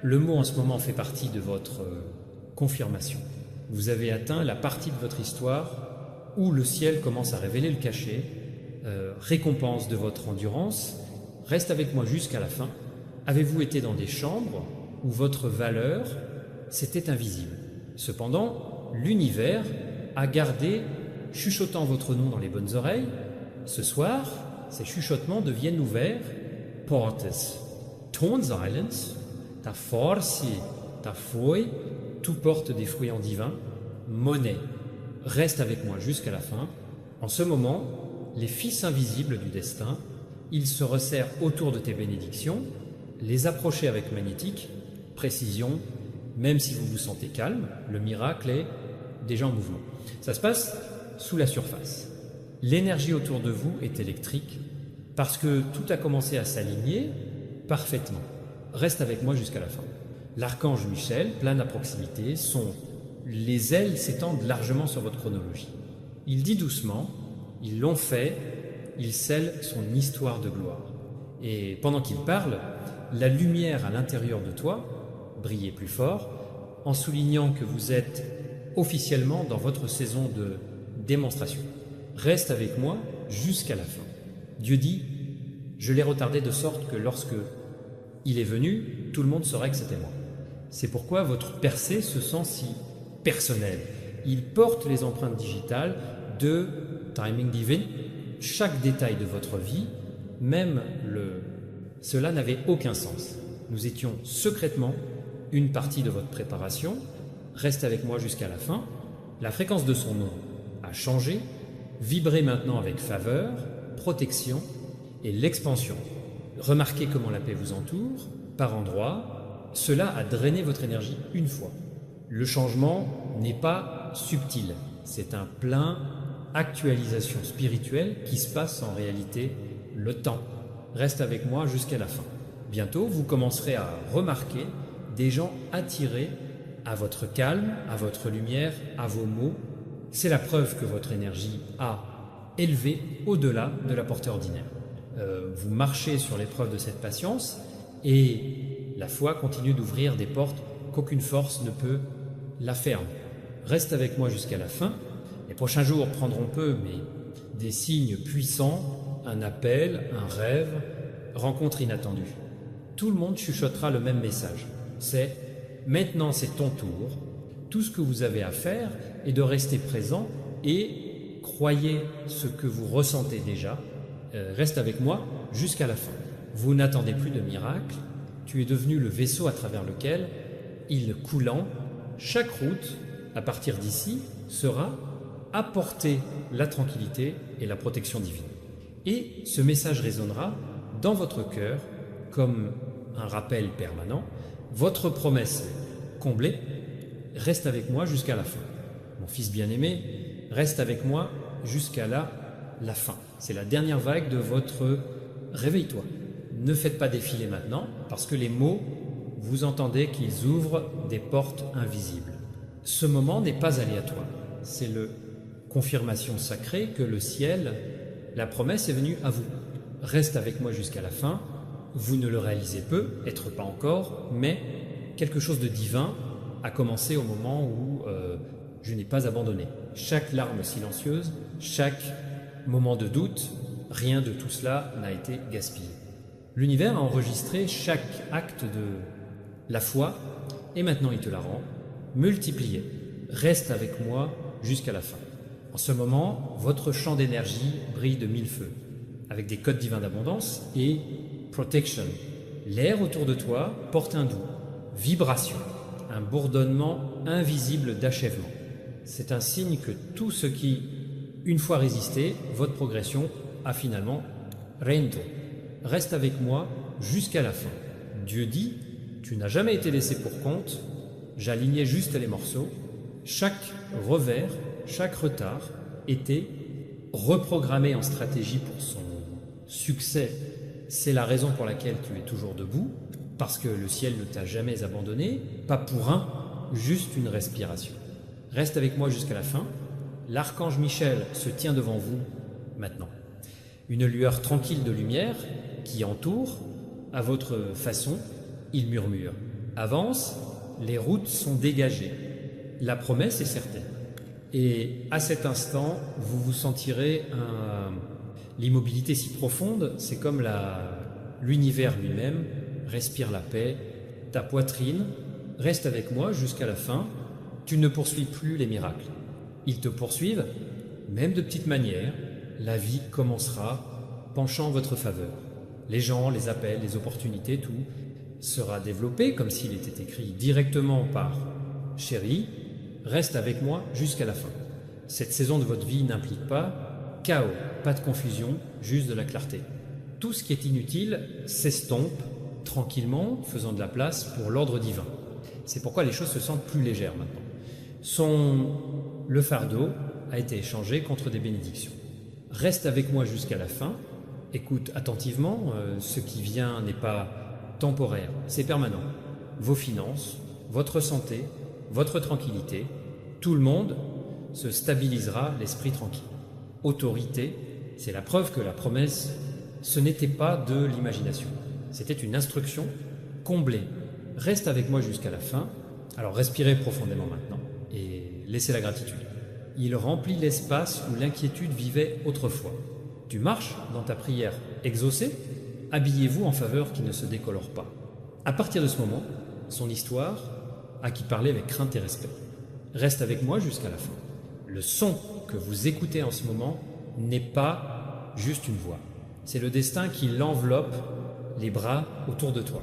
le mot en ce moment fait partie de votre confirmation. Vous avez atteint la partie de votre histoire où le ciel commence à révéler le cachet, récompense de votre endurance. Reste avec moi jusqu'à la fin. Avez-vous été dans des chambres où votre valeur, c'était invisible? Cependant, l'univers a gardé, chuchotant votre nom dans les bonnes oreilles. Ce soir, ces chuchotements deviennent ouverts. Portes, ton silence, ta force, ta foi, tout porte des fruits en divin. Monnaie, reste avec moi jusqu'à la fin. En ce moment, les fils invisibles du destin, ils se resserrent autour de tes bénédictions. Les approcher avec magnétique, précision, même si vous vous sentez calme, le miracle est déjà en mouvement. Ça se passe sous la surface. L'énergie autour de vous est électrique parce que tout a commencé à s'aligner parfaitement. Reste avec moi jusqu'à la fin. L'archange Michel plane à proximité, les ailes s'étendent largement sur votre chronologie. Il dit doucement « Ils l'ont fait, ils scellent son histoire de gloire. Et pendant qu'il parle, la lumière à l'intérieur de toi brillait plus fort, en soulignant que vous êtes officiellement dans votre saison de démonstration. Reste avec moi jusqu'à la fin. Dieu dit, je l'ai retardé de sorte que lorsque il est venu, tout le monde saurait que c'était moi. C'est pourquoi votre percée se sent si personnelle. Il porte les empreintes digitales de timing divin. Chaque détail de votre vie, même cela n'avait aucun sens. Nous étions secrètement une partie de votre préparation. Reste avec moi jusqu'à la fin. La fréquence de son nom a changé. Vibrez maintenant avec faveur, protection et l'expansion. Remarquez comment la paix vous entoure, par endroits. Cela a drainé votre énergie une fois. Le changement n'est pas subtil. C'est un plein actualisation spirituelle qui se passe en réalité le temps. Reste avec moi jusqu'à la fin. Bientôt, vous commencerez à remarquer des gens attirés à votre calme, à votre lumière, à vos mots. C'est la preuve que votre énergie a élevé au-delà de la portée ordinaire. Vous marchez sur l'épreuve de cette patience et la foi continue d'ouvrir des portes qu'aucune force ne peut la fermer. Reste avec moi jusqu'à la fin. Les prochains jours prendront peu, mais des signes puissants, un appel, un rêve, rencontre inattendue. Tout le monde chuchotera le même message. C'est « Maintenant c'est ton tour. Tout ce que vous avez à faire est de rester présent et croyez ce que vous ressentez déjà. Reste avec moi jusqu'à la fin. Vous n'attendez plus de miracle. Tu es devenu le vaisseau à travers lequel, île coulant, chaque route, à partir d'ici, sera apporter la tranquillité et la protection divine. Et ce message résonnera dans votre cœur comme un rappel permanent. Votre promesse comblée, reste avec moi jusqu'à la fin. Mon fils bien-aimé, reste avec moi jusqu'à la fin. C'est la dernière vague de votre réveille-toi. Ne faites pas défiler maintenant, parce que les mots, vous entendez qu'ils ouvrent des portes invisibles. Ce moment n'est pas aléatoire. C'est la confirmation sacrée que le ciel, la promesse est venue à vous. Reste avec moi jusqu'à la fin. Vous ne le réalisez peu, être pas encore, mais quelque chose de divin a commencé au moment où je n'ai pas abandonné. Chaque larme silencieuse, chaque moment de doute, rien de tout cela n'a été gaspillé. L'univers a enregistré chaque acte de la foi et maintenant il te la rend, multipliée. Reste avec moi jusqu'à la fin. En ce moment, votre champ d'énergie brille de mille feux, avec des codes divins d'abondance et protection. L'air autour de toi porte un doux, vibration, un bourdonnement invisible d'achèvement. C'est un signe que tout ce qui, une fois résisté, votre progression a finalement rento. Reste avec moi jusqu'à la fin. Dieu dit, tu n'as jamais été laissé pour compte, j'alignais juste les morceaux. Chaque revers, chaque retard était reprogrammé en stratégie pour son succès. C'est la raison pour laquelle tu es toujours debout, parce que le ciel ne t'a jamais abandonné, pas pour un, juste une respiration. Reste avec moi jusqu'à la fin. L'archange Michel se tient devant vous maintenant. Une lueur tranquille de lumière qui entoure, à votre façon, il murmure. Avance, les routes sont dégagées. La promesse est certaine. Et à cet instant, vous vous sentirez l'immobilité si profonde, c'est comme l'univers lui-même respire la paix. Ta poitrine reste avec moi jusqu'à la fin. Tu ne poursuis plus les miracles. Ils te poursuivent, même de petites manières. La vie commencera penchant en votre faveur. Les gens, les appels, les opportunités, tout sera développé comme s'il était écrit directement par « Chérie, reste avec moi jusqu'à la fin ». Cette saison de votre vie n'implique pas chaos, pas de confusion, juste de la clarté. Tout ce qui est inutile s'estompe tranquillement, faisant de la place pour l'ordre divin. C'est pourquoi les choses se sentent plus légères maintenant. Le fardeau a été échangé contre des bénédictions. Reste avec moi jusqu'à la fin. Écoute attentivement, ce qui vient n'est pas temporaire, c'est permanent. Vos finances, votre santé, votre tranquillité, tout le monde se stabilisera l'esprit tranquille. autorité. C'est la preuve que la promesse, ce n'était pas de l'imagination. C'était une instruction comblée. Reste avec moi jusqu'à la fin. Alors respirez profondément maintenant et laissez la gratitude. Il remplit l'espace où l'inquiétude vivait autrefois. Tu marches dans ta prière exaucée. Habillez-vous en faveur qui ne se décolore pas. À partir de ce moment, son histoire a qui parler avec crainte et respect. Reste avec moi jusqu'à la fin. Le son que vous écoutez en ce moment n'est pas juste une voix. C'est le destin qui l'enveloppe, les bras autour de toi.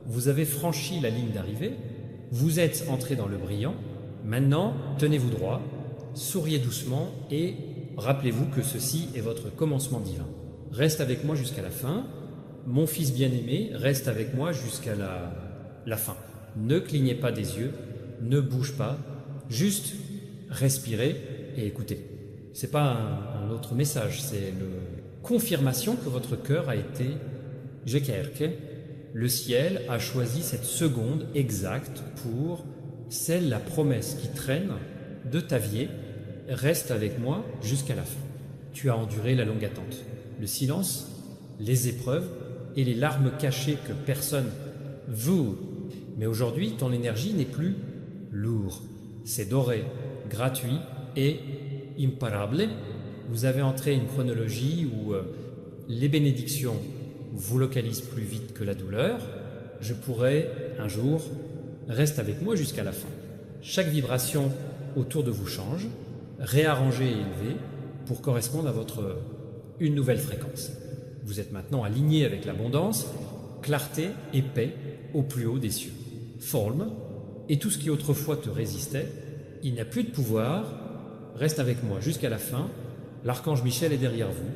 Vous avez franchi la ligne d'arrivée, vous êtes entré dans le brillant. Maintenant, tenez-vous droit, souriez doucement et rappelez-vous que ceci est votre commencement divin. Reste avec moi jusqu'à la fin. Mon fils bien-aimé, reste avec moi jusqu'à la fin. Ne clignez pas des yeux, ne bouge pas, juste respirez et écoutez. C'est pas un autre message, c'est la confirmation que votre cœur a été Jekerke. Le ciel a choisi cette seconde exacte pour celle la promesse qui traîne de ta vie. Reste avec moi jusqu'à la fin. Tu as enduré la longue attente, le silence, les épreuves et les larmes cachées que personne vous. Mais aujourd'hui, ton énergie n'est plus lourde. C'est doré, gratuit et imparable. Vous avez entré une chronologie où les bénédictions vous localisent plus vite que la douleur. Je pourrais, un jour, reste avec moi jusqu'à la fin. Chaque vibration autour de vous change, réarrangée et élevée pour correspondre à une nouvelle fréquence. Vous êtes maintenant aligné avec l'abondance, clarté et paix au plus haut des cieux. Forme, et tout ce qui autrefois te résistait, il n'a plus de pouvoir. Reste avec moi jusqu'à la fin. L'archange Michel est derrière vous,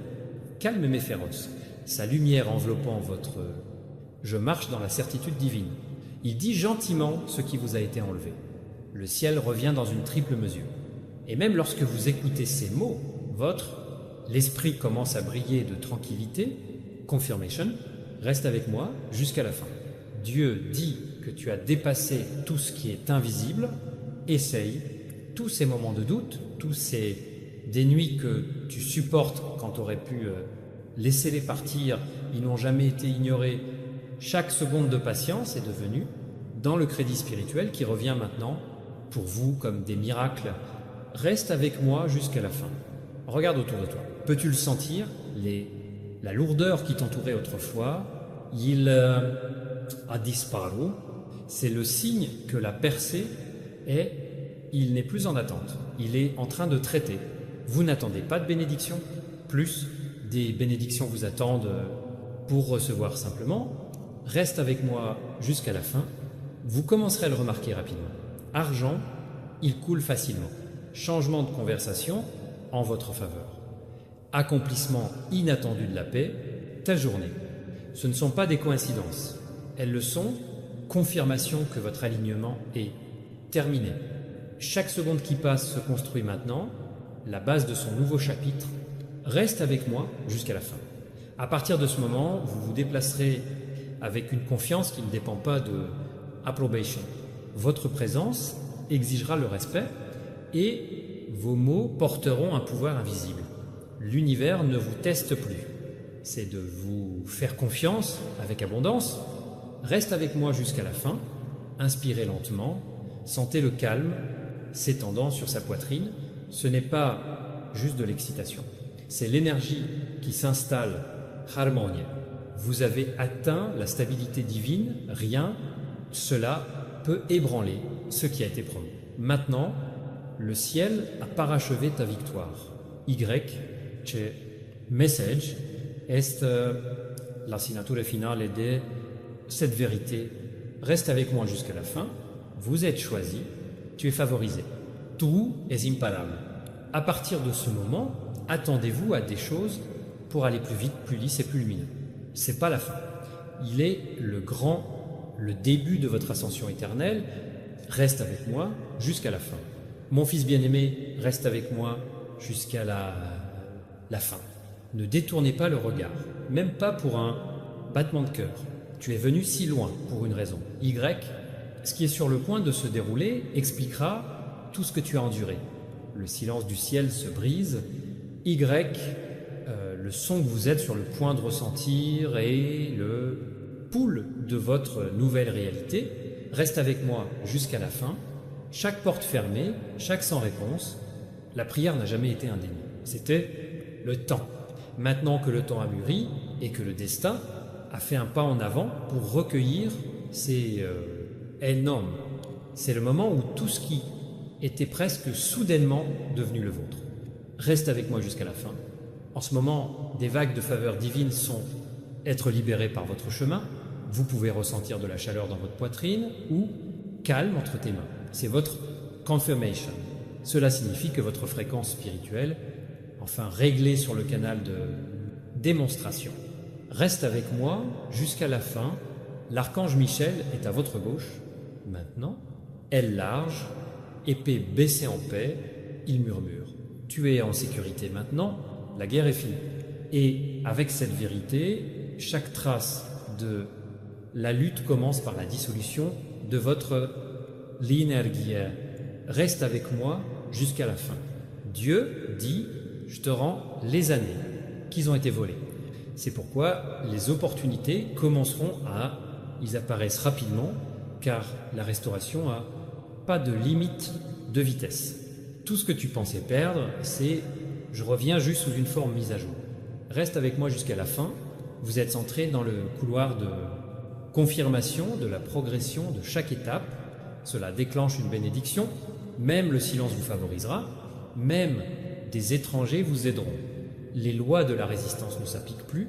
calme mais féroce, sa lumière enveloppant votre... Je marche dans la certitude divine. Il dit gentiment ce qui vous a été enlevé. Le ciel revient dans une triple mesure. Et même lorsque vous écoutez ces mots, l'esprit commence à briller de tranquillité. Confirmation, reste avec moi jusqu'à la fin. Dieu dit que tu as dépassé tout ce qui est invisible. Essaye tous ces moments de doute, des nuits que tu supportes quand tu aurais pu laisser-les partir, ils n'ont jamais été ignorés. Chaque seconde de patience est devenue dans le crédit spirituel qui revient maintenant pour vous comme des miracles. Reste avec moi jusqu'à la fin. Regarde autour de toi. Peux-tu le sentir? La lourdeur qui t'entourait autrefois, il a disparu. C'est le signe que la percée il n'est plus en attente. Il est en train de traiter. Vous n'attendez pas de bénédiction. Plus des bénédictions vous attendent pour recevoir simplement. Reste avec moi jusqu'à la fin. Vous commencerez à le remarquer rapidement. Argent, il coule facilement. Changement de conversation en votre faveur. Accomplissement inattendu de la paix, ta journée. Ce ne sont pas des coïncidences. Elles le sont, confirmation que votre alignement est terminé. Chaque seconde qui passe se construit maintenant, la base de son nouveau chapitre. Reste avec moi jusqu'à la fin. À partir de ce moment, vous vous déplacerez avec une confiance qui ne dépend pas de approbation. Votre présence exigera le respect et vos mots porteront un pouvoir invisible. L'univers ne vous teste plus. C'est de vous faire confiance avec abondance. Reste avec moi jusqu'à la fin. Inspirez lentement. Sentez le calme s'étendant sur sa poitrine. Ce n'est pas juste de l'excitation. C'est l'énergie qui s'installe. Harmonie. Vous avez atteint la stabilité divine. Rien, cela peut ébranler ce qui a été promis. Maintenant, le ciel a parachevé ta victoire. Ce message est la signature finale de cette vérité. Reste avec moi jusqu'à la fin. Vous êtes choisi. Tu es favorisé. Tout est imparable. À partir de ce moment, attendez-vous à des choses pour aller plus vite, plus lisse et plus lumineux. C'est pas la fin. Il est le début de votre ascension éternelle. Reste avec moi jusqu'à la fin. Mon fils bien-aimé, reste avec moi jusqu'à la fin. Ne détournez pas le regard, même pas pour un battement de cœur. Tu es venu si loin pour une raison. Ce qui est sur le point de se dérouler expliquera tout ce que tu as enduré. Le silence du ciel se brise, Y, le son que vous êtes sur le point de ressentir et le pouls de votre nouvelle réalité. Reste avec moi jusqu'à la fin. Chaque porte fermée, chaque sans réponse, la prière n'a jamais été un déni. C'était le temps. Maintenant que le temps a mûri et que le destin a fait un pas en avant pour recueillir ces énormes. C'est le moment où tout ce qui était presque soudainement devenu le vôtre. Reste avec moi jusqu'à la fin. En ce moment, des vagues de faveur divine sont être libérées par votre chemin. Vous pouvez ressentir de la chaleur dans votre poitrine ou calme entre tes mains. C'est votre confirmation. Cela signifie que votre fréquence spirituelle, enfin réglée sur le canal de démonstration. Reste avec moi jusqu'à la fin. L'archange Michel est à votre gauche. Maintenant, aile large, épée baissée en paix, il murmure. Tu es en sécurité maintenant, la guerre est finie. Et avec cette vérité, chaque trace de la lutte commence par la dissolution de votre l'énergie. Reste avec moi jusqu'à la fin. Dieu dit, je te rends les années qui ont été volées. C'est pourquoi les opportunités commenceront ils apparaissent rapidement, car la restauration n'a pas de limite de vitesse. Tout ce que tu pensais perdre, c'est je reviens juste sous une forme mise à jour. Reste avec moi jusqu'à la fin. Vous êtes entré dans le couloir de confirmation de la progression de chaque étape. Cela déclenche une bénédiction. Même le silence vous favorisera. Même des étrangers vous aideront. Les lois de la résistance ne s'appliquent plus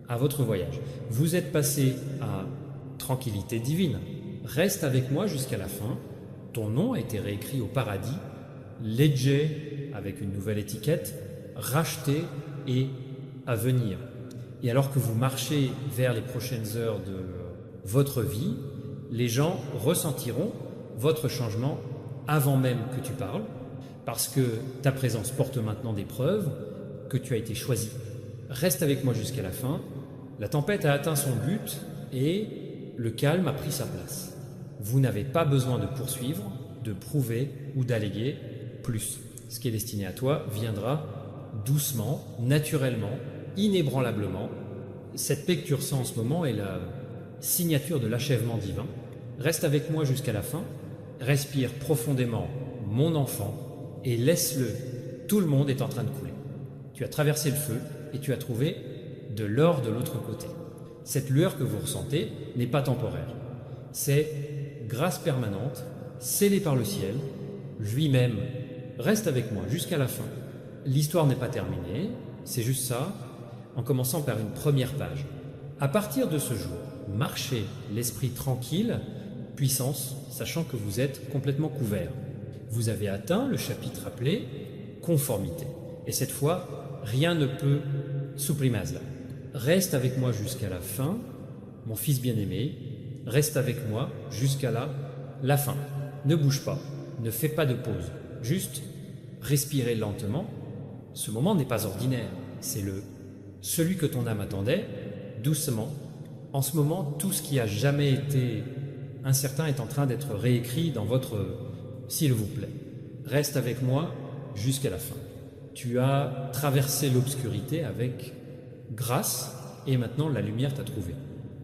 à votre voyage. Vous êtes passé à tranquillité divine. Reste avec moi jusqu'à la fin. Ton nom a été réécrit au paradis. Léger, avec une nouvelle étiquette, racheté et à venir. Et alors que vous marchez vers les prochaines heures de votre vie, les gens ressentiront votre changement avant même que tu parles, parce que ta présence porte maintenant des preuves que tu as été choisi. Reste avec moi jusqu'à la fin. La tempête a atteint son but et le calme a pris sa place. Vous n'avez pas besoin de poursuivre, de prouver ou d'alléguer plus. Ce qui est destiné à toi viendra doucement, naturellement, inébranlablement. Cette paix que tu ressens en ce moment est la signature de l'achèvement divin. Reste avec moi jusqu'à la fin. Respire profondément, mon enfant, et laisse-le. Tout le monde est en train de couler. Tu as traversé le feu et tu as trouvé de l'or de l'autre côté. Cette lueur que vous ressentez n'est pas temporaire. C'est grâce permanente, scellée par le ciel, lui-même. Reste avec moi jusqu'à la fin. L'histoire n'est pas terminée, c'est juste ça, en commençant par une première page. À partir de ce jour, marchez l'esprit tranquille, puissance, sachant que vous êtes complètement couvert. Vous avez atteint le chapitre appelé conformité. Et cette fois, rien ne peut supprimer cela. Reste avec moi jusqu'à la fin, mon fils bien-aimé, reste avec moi jusqu'à la fin. Ne bouge pas, ne fais pas de pause, juste respirez lentement. Ce moment n'est pas ordinaire, c'est celui que ton âme attendait, doucement. En ce moment, tout ce qui a jamais été incertain est en train d'être réécrit dans votre « s'il vous plaît ». Reste avec moi jusqu'à la fin. Tu as traversé l'obscurité avec grâce et maintenant la lumière t'a trouvé.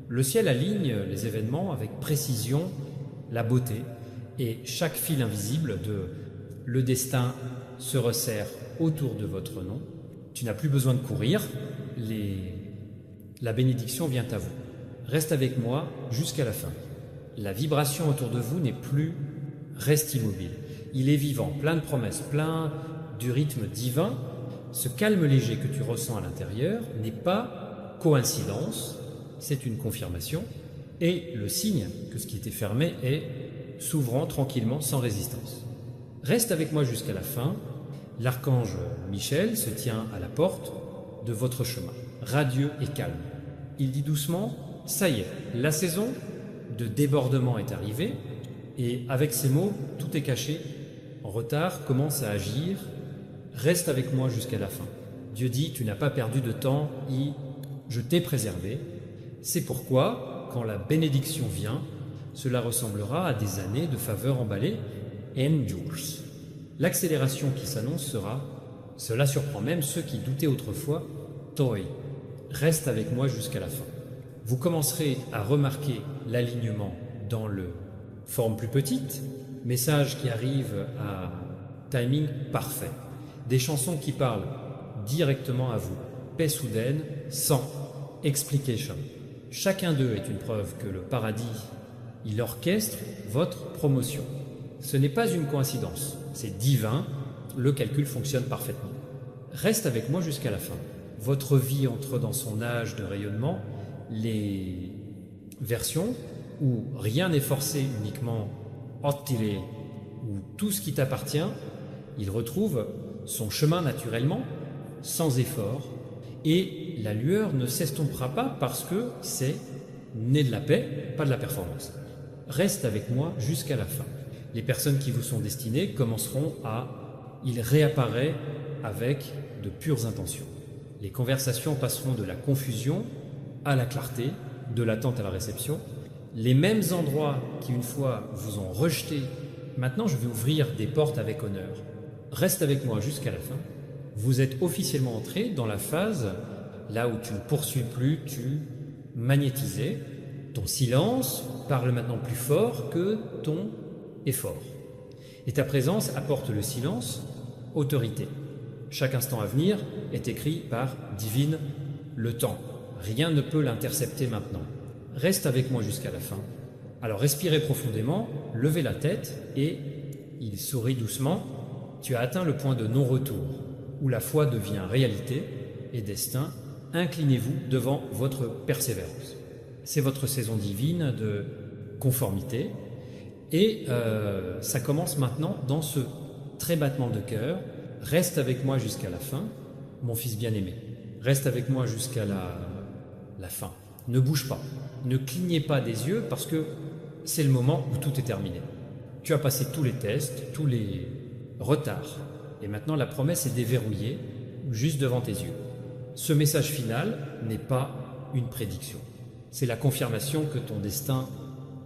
Le ciel aligne les événements avec précision, la beauté, et chaque fil invisible de le destin se resserre autour de votre nom. Tu n'as plus besoin de courir, la bénédiction vient à vous. Reste avec moi jusqu'à la fin. La vibration autour de vous n'est plus, reste immobile. Il est vivant, plein de promesses, plein du rythme divin. Ce calme léger que tu ressens à l'intérieur n'est pas coïncidence, c'est une confirmation, et le signe que ce qui était fermé est s'ouvrant tranquillement sans résistance. Reste avec moi jusqu'à la fin. L'archange Michel se tient à la porte de votre chemin, radieux et calme. Il dit doucement, ça y est, la saison de débordement est arrivée, et avec ces mots, tout est caché. En retard, commence à agir. Reste avec moi jusqu'à la fin. Dieu dit, tu n'as pas perdu de temps, je t'ai préservé. C'est pourquoi, quand la bénédiction vient, cela ressemblera à des années de faveur emballées, endures. L'accélération qui s'annonce sera Cela surprend même ceux qui doutaient autrefois. Toi, reste avec moi jusqu'à la fin. Vous commencerez à remarquer l'alignement dans le forme plus petite, message qui arrive à timing parfait, des chansons qui parlent directement à vous, paix soudaine, sans explication. Chacun d'eux est une preuve que le paradis, il orchestre votre promotion. Ce n'est pas une coïncidence, c'est divin, le calcul fonctionne parfaitement. Reste avec moi jusqu'à la fin. Votre vie entre dans son âge de rayonnement, les versions où rien n'est forcé, uniquement attiré, où tout ce qui t'appartient, il retrouve son chemin naturellement, sans effort, et la lueur ne s'estompera pas parce que c'est né de la paix, pas de la performance. Reste avec moi jusqu'à la fin. Les personnes qui vous sont destinées commenceront à... Il réapparaît avec de pures intentions. Les conversations passeront de la confusion à la clarté, de l'attente à la réception. Les mêmes endroits qui une fois vous ont rejeté, maintenant je vais ouvrir des portes avec honneur. Reste avec moi jusqu'à la fin. Vous êtes officiellement entré dans la phase là où tu ne poursuis plus, tu magnétisais. Ton silence parle maintenant plus fort que ton effort. Et ta présence apporte le silence, autorité. Chaque instant à venir est écrit par divine le temps. Rien ne peut l'intercepter maintenant. Reste avec moi jusqu'à la fin. Alors respirez profondément, levez la tête et il sourit doucement. Tu as atteint le point de non-retour, où la foi devient réalité et destin. Inclinez-vous devant votre persévérance. C'est votre saison divine de conformité. Et ça commence maintenant dans ce trébattement de cœur. Reste avec moi jusqu'à la fin, mon fils bien-aimé. Reste avec moi jusqu'à la fin. Ne bouge pas. Ne clignez pas des yeux parce que c'est le moment où tout est terminé. Tu as passé tous les tests, tous les retards. Et maintenant, la promesse est déverrouillée juste devant tes yeux. Ce message final n'est pas une prédiction. C'est la confirmation que ton destin,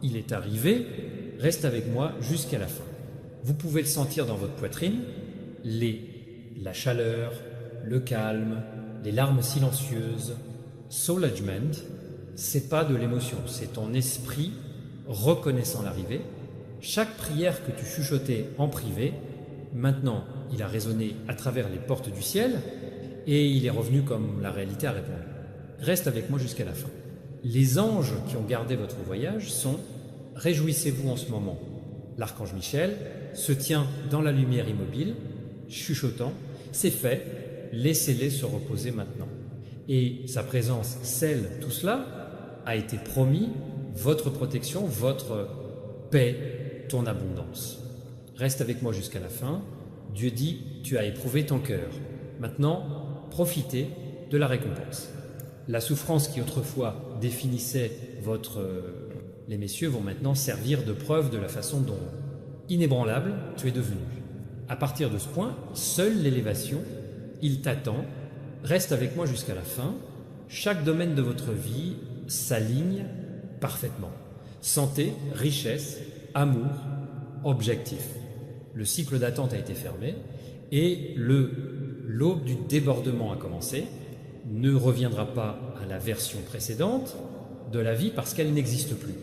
il est arrivé. Reste avec moi jusqu'à la fin. Vous pouvez le sentir dans votre poitrine, la chaleur, le calme, les larmes silencieuses. Soulagement, c'est pas de l'émotion, c'est ton esprit reconnaissant l'arrivée. Chaque prière que tu chuchotais en privé, maintenant il a résonné à travers les portes du ciel et il est revenu comme la réalité a répondu. Reste avec moi jusqu'à la fin. Les anges qui ont gardé votre voyage sont « Réjouissez-vous en ce moment ». L'archange Michel se tient dans la lumière immobile, chuchotant « C'est fait, laissez-les se reposer maintenant ». Et sa présence scelle tout cela, a été promis votre protection, votre paix, ton abondance. Reste avec moi jusqu'à la fin. Dieu dit, tu as éprouvé ton cœur. Maintenant, profitez de la récompense. La souffrance qui autrefois définissait les messieurs vont maintenant servir de preuve de la façon dont, inébranlable, tu es devenu. À partir de ce point, seule l'élévation, il t'attend. Reste avec moi jusqu'à la fin. Chaque domaine de votre vie s'aligne parfaitement. Santé, richesse, amour, objectif. Le cycle d'attente a été fermé et l'aube du débordement a commencé. Ne reviendra pas à la version précédente de la vie parce qu'elle n'existe plus.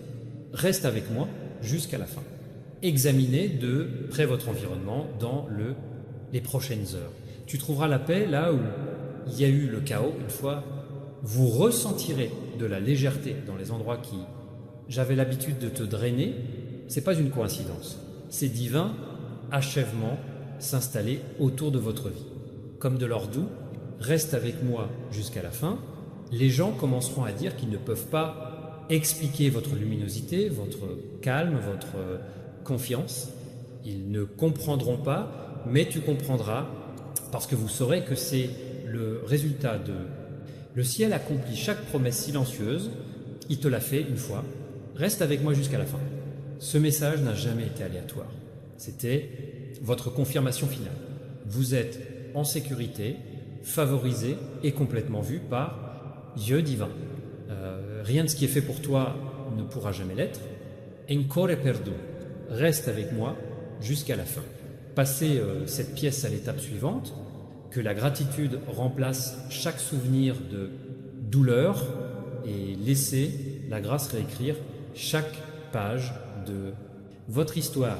Reste avec moi jusqu'à la fin. Examinez de près votre environnement dans les prochaines heures. Tu trouveras la paix là où il y a eu le chaos. Une fois, vous ressentirez de la légèreté dans les endroits qui j'avais l'habitude de te drainer. C'est pas une coïncidence. C'est divin achèvement s'installer autour de votre vie. Comme de l'or doux, reste avec moi jusqu'à la fin. Les gens commenceront à dire qu'ils ne peuvent pas expliquer votre luminosité, votre calme, votre confiance. Ils ne comprendront pas, mais tu comprendras parce que vous saurez que c'est le résultat de... Le ciel accomplit chaque promesse silencieuse, il te l'a fait une fois, reste avec moi jusqu'à la fin. Ce message n'a jamais été aléatoire, c'était votre confirmation finale. Vous êtes en sécurité, favorisé et complètement vu par Dieu divin. Rien de ce qui est fait pour toi ne pourra jamais l'être. Encore perdu, reste avec moi jusqu'à la fin. Passez cette pièce à l'étape suivante, que la gratitude remplace chaque souvenir de douleur et laissez la grâce réécrire chaque page de votre histoire.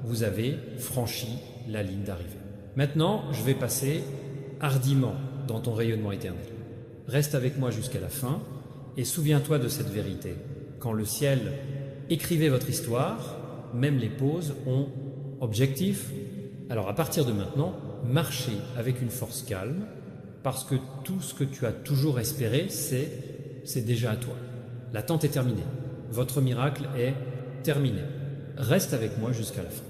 Vous avez franchi la ligne d'arrivée. Maintenant, je vais passer hardiment dans ton rayonnement éternel. Reste avec moi jusqu'à la fin et souviens-toi de cette vérité. Quand le ciel écrivait votre histoire, même les pauses ont objectif. Alors à partir de maintenant, marchez avec une force calme parce que tout ce que tu as toujours espéré, c'est déjà à toi. L'attente est terminée. Votre miracle est terminé. Reste avec moi jusqu'à la fin.